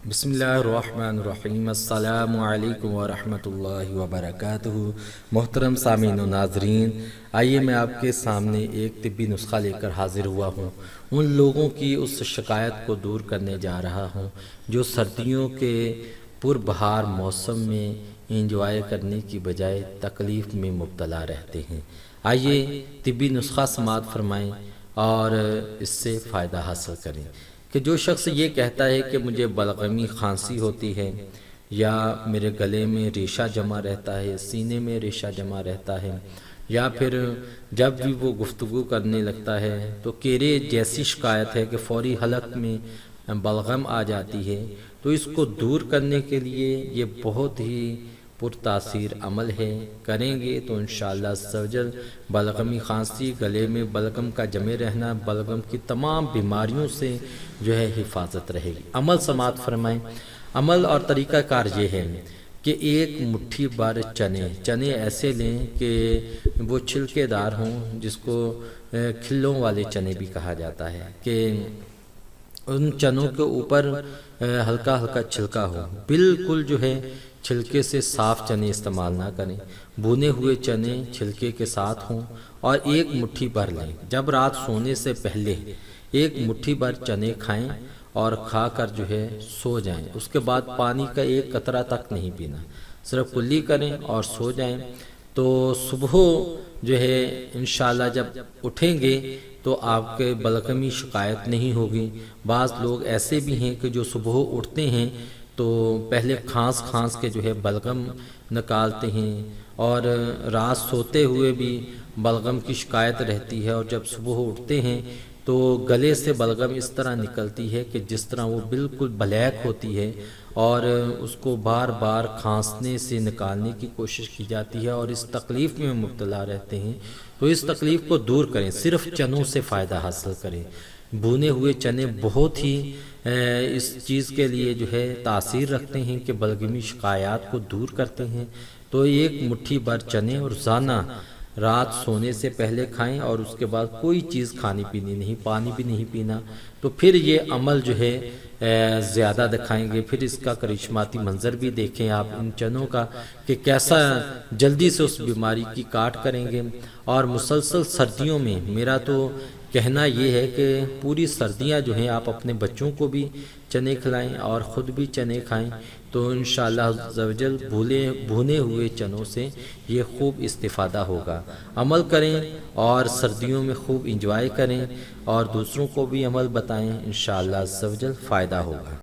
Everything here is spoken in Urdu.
بسم اللہ الرحمن الرحیم۔ السلام علیکم ورحمۃ اللہ وبرکاتہ۔ محترم سامعین و ناظرین، آئیے میں آپ کے سامنے ایک طبی نسخہ لے کر حاضر ہوا ہوں۔ ان لوگوں کی اس شکایت کو دور کرنے جا رہا ہوں جو سردیوں کے پربہار موسم میں انجوائے کرنے کی بجائے تکلیف میں مبتلا رہتے ہیں۔ آئیے طبی نسخہ سماعت فرمائیں اور اس سے فائدہ حاصل کریں کہ جو شخص یہ کہتا ہے کہ مجھے بلغمی کھانسی ہوتی ہے، یا میرے گلے میں ریشہ جمع رہتا ہے، سینے میں ریشہ جمع رہتا ہے، یا پھر جب بھی وہ گفتگو کرنے لگتا ہے تو کیرے جیسی شکایت ہے کہ فوری حلق میں بلغم آ جاتی ہے، تو اس کو دور کرنے کے لیے یہ بہت ہی پرتاثیر عمل ہے۔ کریں گے تو انشاءاللہ عزوجل بلغمی کھانسی، گلے میں بلغم کا جمے رہنا، بلغم کی تمام بیماریوں سے جو ہے حفاظت رہے گی۔ عمل سماعت فرمائیں۔ عمل اور طریقہ کار یہ ہے کہ ایک مٹھی بھر چنے ایسے لیں کہ وہ چھلکے دار ہوں، جس کو کھلوں والے چنے بھی کہا جاتا ہے، کہ ان چنوں کے اوپر ہلکا ہلکا چھلکا ہو، بالکل جو ہے چھلکے سے صاف چنے استعمال نہ کریں۔ بھونے ہوئے چنے چھلکے کے ساتھ ہوں اور ایک مٹھی بھر لیں۔ جب رات سونے سے پہلے ایک مٹھی بھر چنے کھائیں اور کھا کر جو ہے سو جائیں۔ اس کے بعد پانی کا ایک قطرہ تک نہیں پینا، صرف کلی کریں اور سو جائیں۔ تو صبح جو ہے انشاءاللہ جب اٹھیں گے تو آپ کے بلغمی شکایت نہیں ہوگی۔ بعض لوگ ایسے بھی ہیں کہ جو صبح اٹھتے ہیں تو پہلے کھانس کے جو ہے بلغم نکالتے ہیں، اور رات سوتے ہوئے بھی بلغم کی شکایت رہتی ہے، اور جب صبح اٹھتے ہیں تو گلے سے بلغم اس طرح نکلتی ہے کہ جس طرح وہ بالکل بلیک ہوتی ہے، اور اس کو بار بار کھانسنے سے نکالنے کی کوشش کی جاتی ہے، اور اس تکلیف میں مبتلا رہتے ہیں۔ تو اس تکلیف کو دور کریں، صرف چنوں سے فائدہ حاصل کریں۔ بھونے ہوئے چنے بہت ہی اس چیز کے لیے جو ہے تاثیر رکھتے ہیں کہ بلغمی شکایات کو دور کرتے ہیں۔ تو ایک مٹھی بھر چنے اور روزانہ رات سونے سے پہلے کھائیں، اور اس کے بعد کوئی چیز کھانی پینی نہیں، پانی بھی نہیں پینا۔ تو پھر یہ عمل جو ہے زیادہ دکھائیں گے، پھر اس کا کرشماتی منظر بھی دیکھیں آپ ان چنوں کا کہ کیسا جلدی سے اس بیماری کی کاٹ کریں گے۔ اور مسلسل سردیوں میں میرا تو کہنا یہ ہے کہ پوری سردیاں جو ہیں آپ اپنے بچوں کو بھی چنے کھلائیں اور خود بھی چنے کھائیں، تو انشاءاللہ عزوجل بھونے ہوئے چنوں سے یہ خوب استفادہ ہوگا۔ عمل کریں اور سردیوں میں خوب انجوائے کریں، اور دوسروں کو بھی عمل بتائیں، انشاءاللہ عزوجل فائدہ ہوگا۔